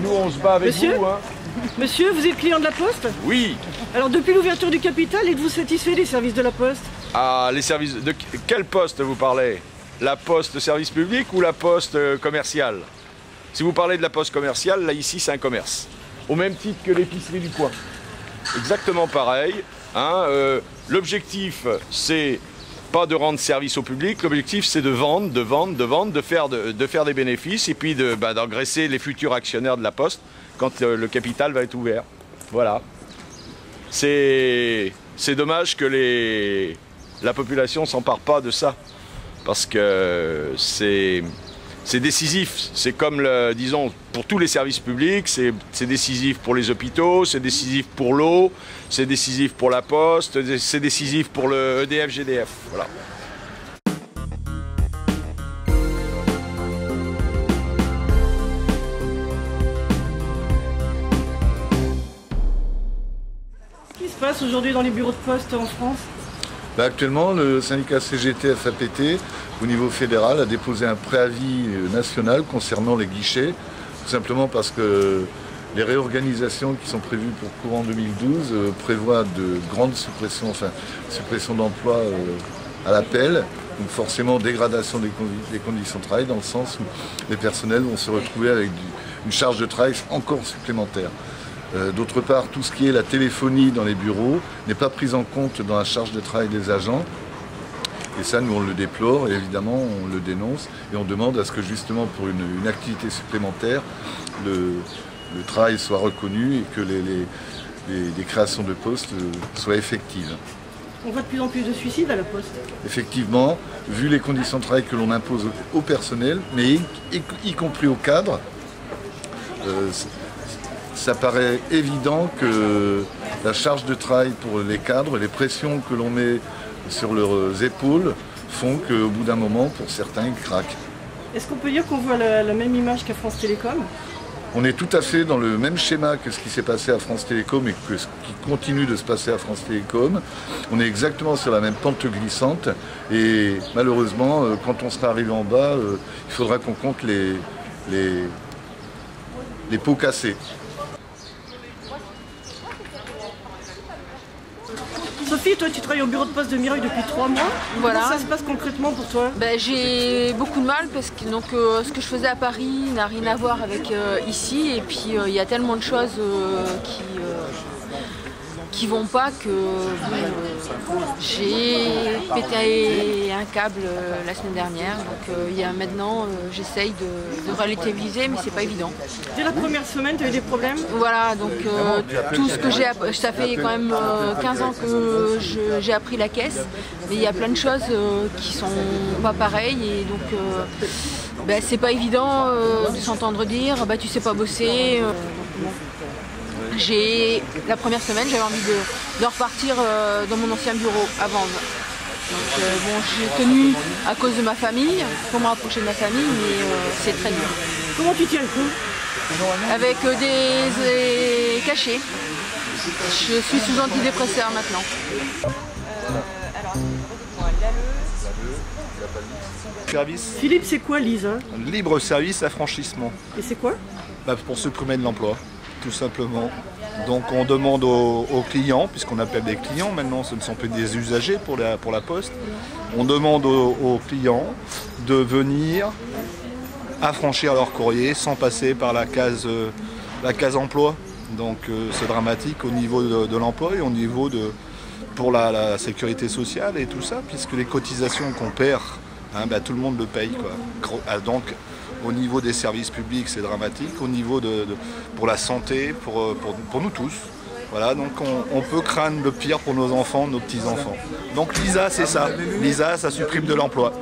nous on se bat avec Monsieur vous. Hein. Monsieur, vous êtes client de la Poste? Oui. Alors depuis l'ouverture du capital, êtes-vous satisfait des services de la Poste? Ah, les services... De quelle poste vous parlez? La poste service public ou la poste commerciale? Si vous parlez de la poste commerciale, là ici c'est un commerce. Au même titre que l'épicerie du coin. Exactement pareil. Hein, l'objectif c'est pas de rendre service au public, l'objectif c'est de vendre, de faire des bénéfices et puis d'engraisser les futurs actionnaires de la Poste quand le capital va être ouvert. Voilà. C'est dommage que la population ne s'empare pas de ça, parce que c'est décisif. C'est comme, disons, pour tous les services publics, c'est décisif pour les hôpitaux, c'est décisif pour l'eau, c'est décisif pour la Poste, c'est décisif pour le EDF-GDF. Voilà. Qu'est-ce qui se passe aujourd'hui dans les bureaux de poste en France? Actuellement, le syndicat CGT-FAPT, au niveau fédéral, a déposé un préavis national concernant les guichets, tout simplement parce que les réorganisations qui sont prévues pour courant 2012 prévoient de grandes suppressions, enfin suppression d'emplois à l'appel, donc forcément dégradation des conditions de travail, dans le sens où les personnels vont se retrouver avec une charge de travail encore supplémentaire. D'autre part, tout ce qui est la téléphonie dans les bureaux n'est pas pris en compte dans la charge de travail des agents. Et ça, nous, on le déplore, et évidemment, on le dénonce. Et on demande à ce que, justement, pour une activité supplémentaire, le travail soit reconnu et que les créations de postes soient effectives. On voit de plus en plus de suicides à la Poste. Effectivement, vu les conditions de travail que l'on impose au personnel, mais y compris au cadre, ça paraît évident que la charge de travail pour les cadres, les pressions que l'on met sur leurs épaules font qu'au bout d'un moment, pour certains, ils craquent. Est-ce qu'on peut dire qu'on voit la même image qu'à France Télécom? On est tout à fait dans le même schéma que ce qui s'est passé à France Télécom et que ce qui continue de se passer à France Télécom. On est exactement sur la même pente glissante et malheureusement, quand on sera arrivé en bas, il faudra qu'on compte les pots cassés. Sophie, toi tu travailles au bureau de poste de Mireuil depuis 3 mois. Voilà. Comment ça se passe concrètement pour toi? J'ai beaucoup de mal parce que ce que je faisais à Paris n'a rien à voir avec ici, et puis il y a tellement de choses qui vont pas que j'ai pété un câble la semaine dernière. Donc maintenant j'essaye de relativiser, mais c'est pas évident. Dès la première semaine, tu as eu des problèmes? Voilà, donc tout ce que j'ai appris, ça fait quand même 15 ans que j'ai appris la caisse, mais il y a plein de choses qui sont pas pareilles, et donc c'est pas évident de s'entendre dire tu sais pas bosser. La première semaine, j'avais envie de repartir dans mon ancien bureau à Vanves. Donc j'ai tenu à cause de ma famille, pour me rapprocher de ma famille, mais c'est très dur. Comment tu tiens le coup? Avec des cachets. Je suis sous antidépresseur maintenant. Service. Philippe, c'est quoi Lise? Libre service affranchissement. Et c'est quoi? Pour supprimer de l'emploi, tout simplement. Donc on demande aux clients, puisqu'on appelle des clients maintenant, ce ne sont plus des usagers pour la Poste, on demande aux clients de venir affranchir leur courrier sans passer par la case emploi. Donc c'est dramatique au niveau de l'emploi et au niveau pour la sécurité sociale et tout ça, puisque les cotisations qu'on perd, tout le monde le paye, quoi. Donc au niveau des services publics, c'est dramatique. Au niveau pour la santé, pour nous tous. Voilà, donc on peut craindre le pire pour nos enfants, nos petits-enfants. Donc Lisa, c'est ça. Lisa, ça supprime de l'emploi.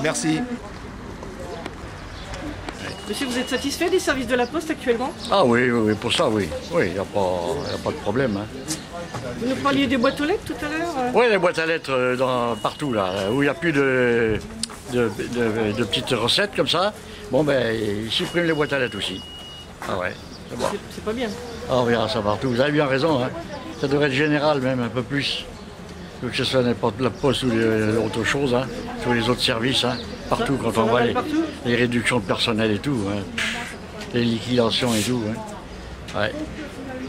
Merci. Monsieur, vous êtes satisfait des services de la Poste actuellement? Ah oui, pour ça, oui. Oui, il n'y a pas de problème. Hein. Vous nous parliez des boîtes aux lettres tout à l'heure? Oui, les boîtes à lettres partout, là, où il n'y a plus de petites recettes comme ça. Ils suppriment les boîtes à lettres aussi. Ah ouais, c'est bon. C'est pas bien. Ah, on verra ça partout. Vous avez bien raison, hein. Ça devrait être général même, un peu plus. Que ce soit n'importe la Poste ou autre chose, hein. Sur les autres services, hein. Partout, quand on voit les réductions de personnel et tout. Hein. les liquidations et tout. Hein.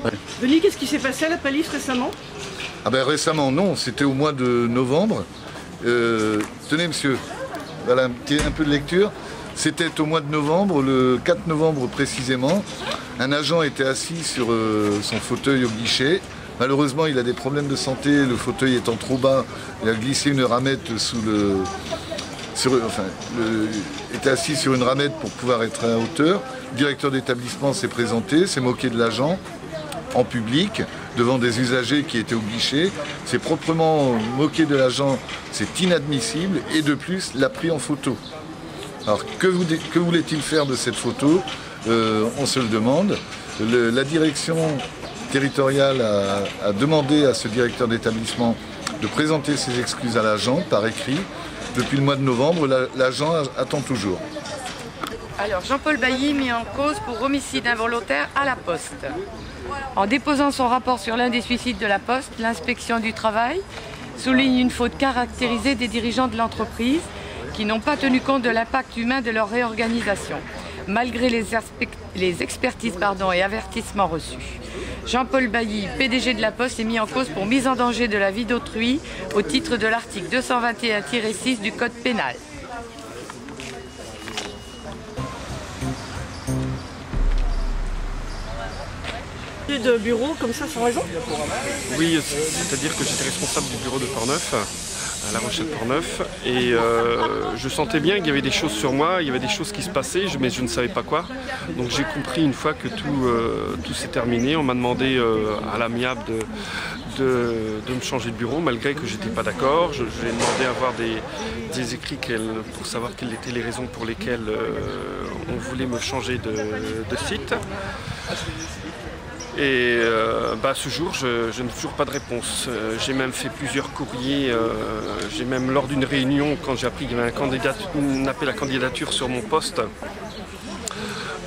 Ouais. Denis, qu'est-ce qui s'est passé à la Palisse récemment? Ah ben récemment, non, c'était au mois de novembre. Tenez monsieur, voilà un peu de lecture. C'était au mois de novembre, le 4 novembre précisément. Un agent était assis sur son fauteuil au guichet. Malheureusement, il a des problèmes de santé, le fauteuil étant trop bas, il a glissé une ramette sous le... était assis sur une ramette pour pouvoir être à hauteur. Le directeur d'établissement s'est présenté, s'est moqué de l'agent en public, devant des usagers qui étaient au guichet. S'est proprement moqué de l'agent, c'est inadmissible, et de plus, l'a pris en photo. Alors, que voulait-il faire de cette photo? On se le demande. La direction territoriale a demandé à ce directeur d'établissement de présenter ses excuses à l'agent par écrit. Depuis le mois de novembre, l'agent attend toujours. Alors, Jean-Paul Bailly mis en cause pour homicide involontaire à la Poste. En déposant son rapport sur l'un des suicides de la Poste, l'inspection du travail souligne une faute caractérisée des dirigeants de l'entreprise qui n'ont pas tenu compte de l'impact humain de leur réorganisation, malgré les expertises et avertissements reçus. Jean-Paul Bailly, PDG de la Poste, est mis en cause pour mise en danger de la vie d'autrui au titre de l'article 221-6 du Code pénal. De bureau comme ça sans raison? Oui, c'est-à-dire que j'étais responsable du bureau de Portneuf, à La Rochelle-Portneuf, et je sentais bien qu'il y avait des choses sur moi, il y avait des choses qui se passaient, mais je ne savais pas quoi. Donc j'ai compris une fois que tout s'est terminé, on m'a demandé à l'amiable de me changer de bureau, malgré que je n'étais pas d'accord. J'ai demandé à avoir des écrits pour savoir quelles étaient les raisons pour lesquelles on voulait me changer de site. Et à ce jour, je n'ai toujours pas de réponse. J'ai même fait plusieurs courriers. J'ai même, lors d'une réunion, quand j'ai appris qu'il y avait un appel à candidature sur mon poste,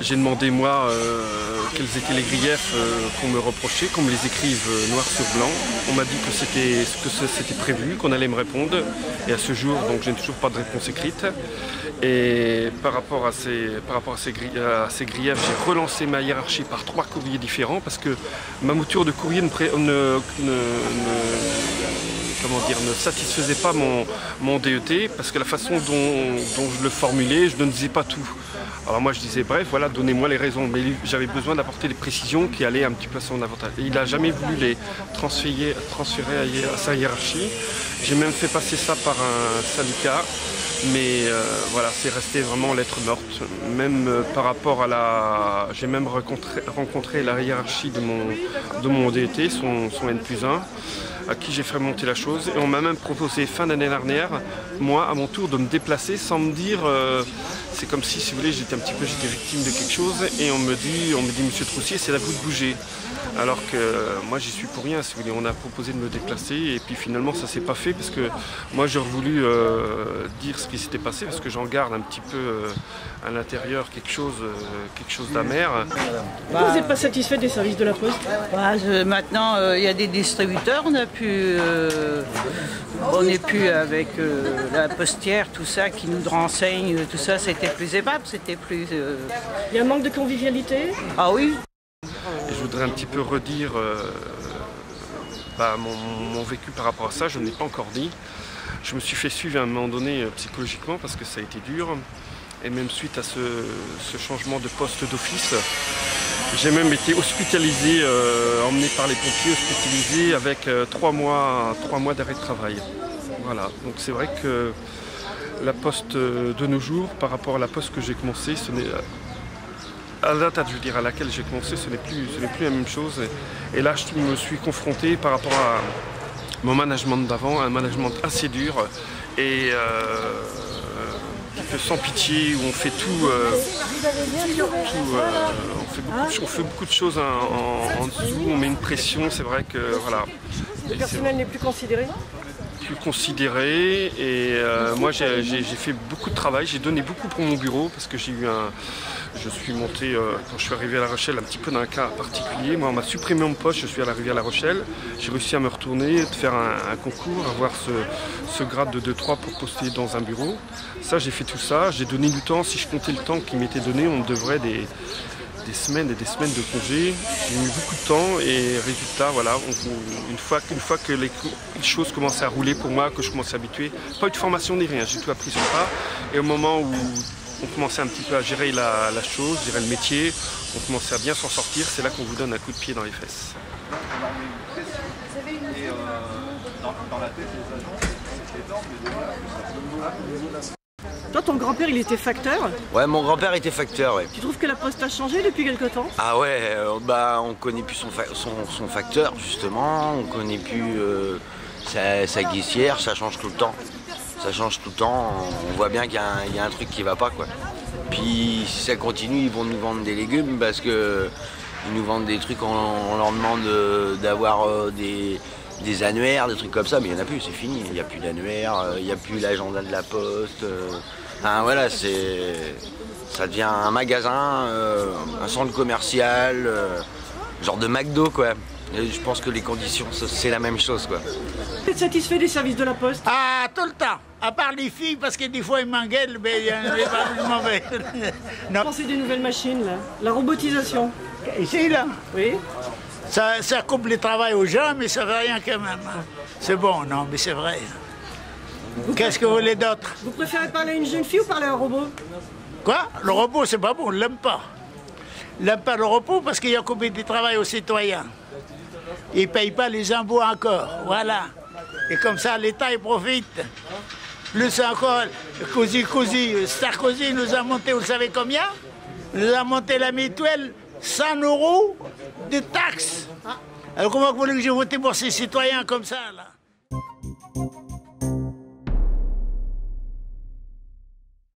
j'ai demandé, moi, quels étaient les griefs qu'on me reprochait, qu'on me les écrive noir sur blanc. On m'a dit que c'était prévu, qu'on allait me répondre. Et à ce jour, donc, je n'ai toujours pas de réponse écrite. Et par rapport à ces griefs, j'ai relancé ma hiérarchie par 3 courriers différents parce que ma mouture de courrier ne satisfaisait pas mon DET parce que la façon dont je le formulais, je ne disais pas tout. Alors moi je disais bref, voilà, donnez-moi les raisons, mais j'avais besoin d'apporter des précisions qui allaient un petit peu à son avantage. Et il n'a jamais voulu les transférer à sa hiérarchie. J'ai même fait passer ça par un syndicat. Mais voilà, c'est resté vraiment lettre morte. Même par rapport à j'ai même rencontré la hiérarchie de mon DET, son N+1, à qui j'ai fait monter la chose. Et on m'a même proposé fin d'année dernière, moi, à mon tour, de me déplacer sans me dire... c'est comme si vous voulez, j'étais victime de quelque chose. Et on me dit, Monsieur Troussier, c'est à vous de bouger. Alors que moi j'y suis pour rien, si vous voulez. On a proposé de me déplacer et puis finalement ça s'est pas fait parce que moi j'aurais voulu dire ce qui s'était passé parce que j'en garde un petit peu à l'intérieur quelque chose d'amer. Vous n'êtes pas satisfait des services de la Poste? Maintenant il y a des distributeurs, on n'est plus avec la postière, tout ça qui nous renseigne, tout ça, c'était plus aimable, c'était plus... Il y a un manque de convivialité? Ah oui. Et je voudrais un petit peu redire mon vécu par rapport à ça, je ne l'ai pas encore dit. Je me suis fait suivre à un moment donné psychologiquement parce que ça a été dur. Et même suite à ce changement de poste d'office, j'ai même été hospitalisé, emmené par les pompiers, hospitalisé avec 3 mois d'arrêt de travail. Voilà, donc c'est vrai que la Poste de nos jours, par rapport à la Poste que j'ai commencé, à la date, à laquelle j'ai commencé, ce n'est plus la même chose. Et là, je me suis confronté par rapport à mon management d'avant, un management assez dur et sans pitié, où on fait on fait beaucoup de choses en dessous, on met une pression, c'est vrai que voilà. Le personnel n'est plus considéré? Considéré et moi j'ai fait beaucoup de travail, j'ai donné beaucoup pour mon bureau parce que je suis monté quand je suis arrivé à La Rochelle un petit peu dans un cas particulier. Moi on m'a supprimé mon poste, je suis arrivé à La Rochelle, j'ai réussi à me retourner, de faire un concours, avoir ce grade de 2-3 pour poster dans un bureau. Ça j'ai fait tout ça, j'ai donné du temps, si je comptais le temps qui m'était donné, on devrait des semaines et des semaines de congés. J'ai mis beaucoup de temps et résultat, voilà, une fois que les choses commençaient à rouler pour moi, que je commençais à m'habituer, pas eu de formation ni rien, j'ai tout appris sur le pas. Et au moment où on commençait un petit peu à gérer la chose, gérer le métier, on commençait à bien s'en sortir, c'est là qu'on vous donne un coup de pied dans les fesses. Toi, ton grand-père, il était facteur. Ouais, mon grand-père était facteur, ouais. Tu trouves que la poste a changé depuis quelque temps? Ah ouais, on connaît plus son facteur, justement, on connaît plus sa caissière, ça change tout le temps. Ça change tout le temps, on voit bien qu'il y a un truc qui va pas, quoi. Puis si ça continue, ils vont nous vendre des légumes parce que ils nous vendent des trucs, on leur demande d'avoir des annuaires, des trucs comme ça, mais il n'y en a plus, c'est fini. Il n'y a plus d'annuaires, il n'y a plus l'agenda de la poste. Enfin, voilà, ça devient un magasin, un centre commercial, genre de McDo, quoi. Et je pense que les conditions, c'est la même chose, quoi. Vous êtes satisfait des services de la poste? Ah, tout le temps. À part les filles, parce que des fois, ils m'engueulent, mais il y en a pas plus mauvais. Non. Pensez des nouvelles machines, là. La robotisation. Ici, là? Oui. Ça coupe le travail aux gens, mais ça ne fait rien quand même. C'est bon, non, mais c'est vrai. Qu'est-ce que vous voulez d'autre? Vous préférez parler à une jeune fille ou parler à un robot? Quoi? Le robot, c'est pas bon, on ne l'aime pas. On n'aime pas le robot parce qu'il a coupé du travail aux citoyens. Ils ne payent pas les impôts encore, voilà. Et comme ça, l'État, il profite. Plus encore, Sarkozy nous a monté, vous savez combien? Il nous a monté la mutuelle, 100 € de taxes. Alors comment vous voulez que je vote pour ces citoyens comme ça, là?